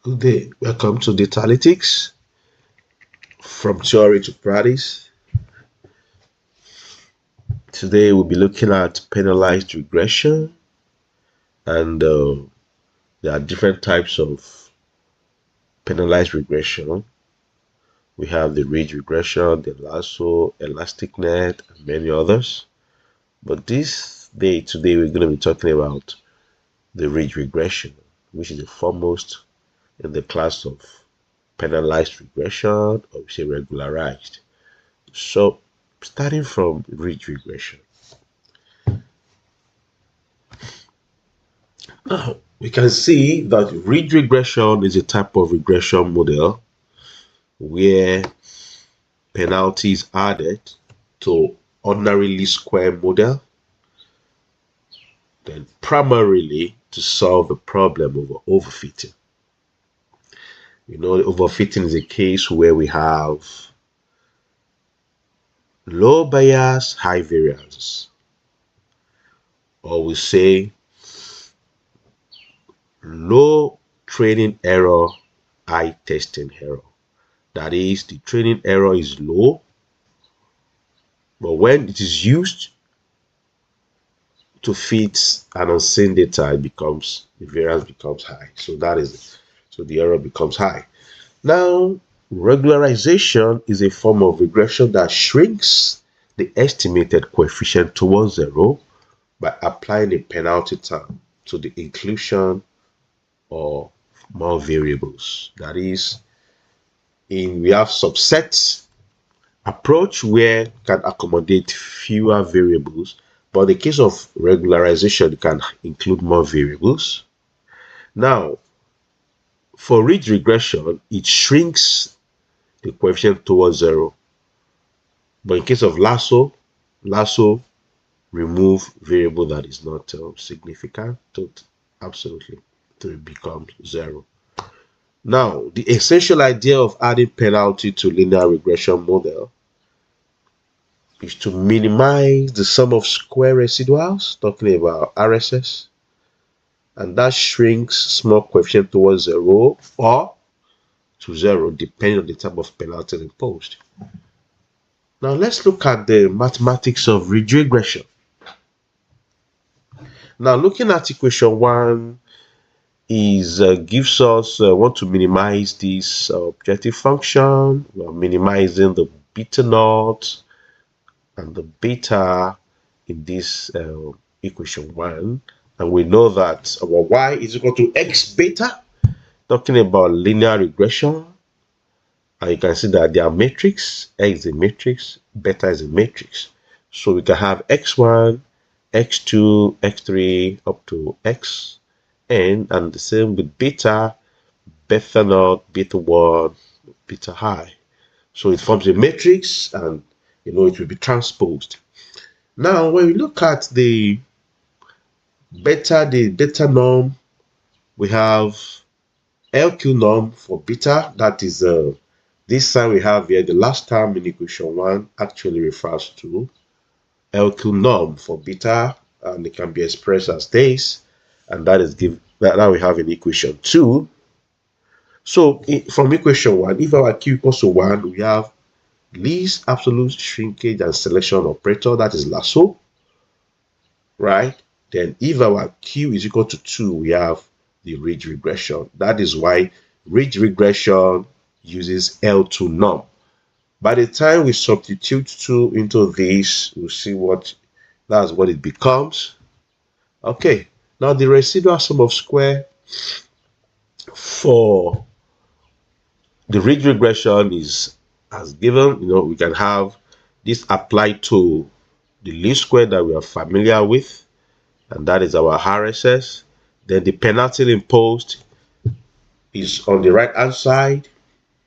Good day. Welcome to Data Analytics from theory to practice. Today we'll be looking at penalized regression, and there are different types of penalized regression. We have the ridge regression, the lasso, elastic net, and many others. But today we're going to be talking about the ridge regression, which is the foremost in the class of penalized regression, or we say regularized. So starting from ridge regression. Now, we can see that ridge regression is a type of regression model where penalty is added to ordinary least square model, then primarily to solve a problem of overfitting. The overfitting is a case where we have low bias, high variance, or we say low training error, high testing error. That is, the training error is low, but when it is used to fit an unseen data, the variance becomes high. So that is it. So the error becomes high. Now, regularization is a form of regression that shrinks the estimated coefficient towards zero by applying a penalty term to the inclusion or more variables. That is, we have subset approach where you can accommodate fewer variables, but in the case of regularization, you can include more variables. Now, for ridge regression, it shrinks the coefficient towards zero. But in case of lasso remove variable that is not significant absolutely till it becomes zero. Now, the essential idea of adding penalty to linear regression model is to minimize the sum of square residuals, talking about RSS, and that shrinks small coefficient towards zero or to zero depending on the type of penalty imposed. Now let's look at the mathematics of ridge regression. Now looking at equation 1 is gives us want to minimize this objective function. We are minimizing the beta naught and the beta in this equation 1, and we know that our y is equal to x beta, talking about linear regression. And you can see that they are matrix. X is a matrix, beta is a matrix. So we can have x1, x2, x3 up to xn, and the same with beta naught, beta 1, beta high. So it forms a matrix, and it will be transposed. Now, when we look at the beta norm, we have LQ norm for beta. That is this sign we have here, the last term in equation 1 actually refers to LQ norm for beta, and it can be expressed as this, and that is that we have in equation 2. So from equation 1, if our Q equals to 1, we have least absolute shrinkage and selection operator, that is lasso, right? Then if our Q is equal to 2, we have the ridge regression. That is why ridge regression uses L2 norm. By the time we substitute 2 into this, we'll see that's what it becomes. Okay, now the residual sum of square for the ridge regression is as given. We can have this applied to the least square that we are familiar with, and that is our RSS. Then the penalty imposed is on the right hand side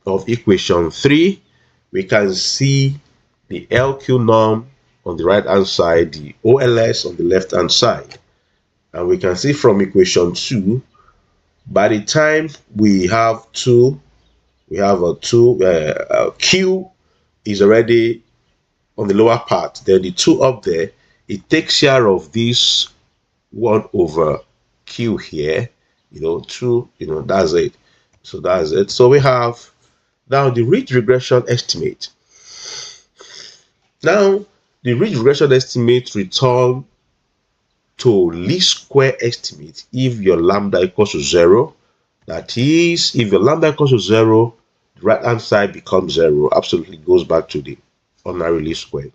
of equation 3. We can see the LQ norm on the right hand side, the OLS on the left hand side, and we can see from equation 2, by the time we have 2, we have a 2, Q is already on the lower part, then the 2 up there, it takes care of this 1 over Q here, 2, that's it. So that's it. So we have now the ridge regression estimate. Now, the ridge regression estimate return to least square estimate if your lambda equals to 0. That is, if your lambda equals to 0, the right hand side becomes 0. Absolutely goes back to the ordinary least square.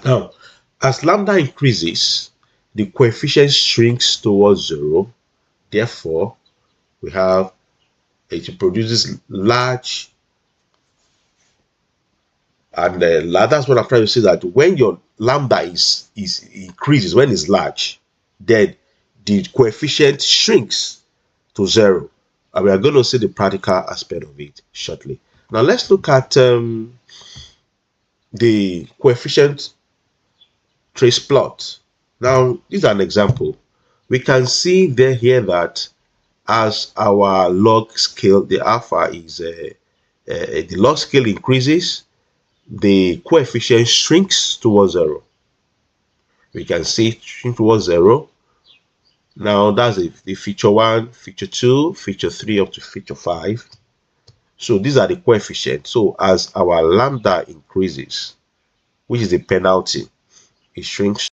Now, as lambda increases, the coefficient shrinks towards 0. Therefore, we have it produces large, and that's what I'm trying to say, that when your lambda is increases, when it's large, then the coefficient shrinks to 0. And we are going to see the practical aspect of it shortly. Now let's look at the coefficient trace plot. Now this is an example. We can see there here that as our log scale, the alpha is the log scale increases, the coefficient shrinks towards 0. We can see it shrink towards 0. Now that's the feature 1, feature 2, feature 3 up to feature 5. So these are the coefficients. So as our lambda increases, which is the penalty, it shrinks.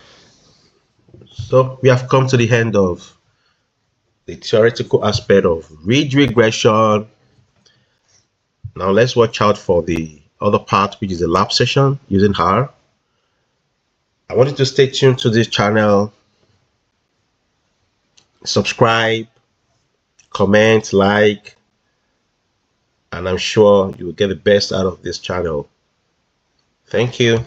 So we have come to the end of the theoretical aspect of ridge regression. Now let's watch out for the other part, which is the lab session using R. I want you to stay tuned to this channel, subscribe, comment, like, and I'm sure you will get the best out of this channel. Thank you.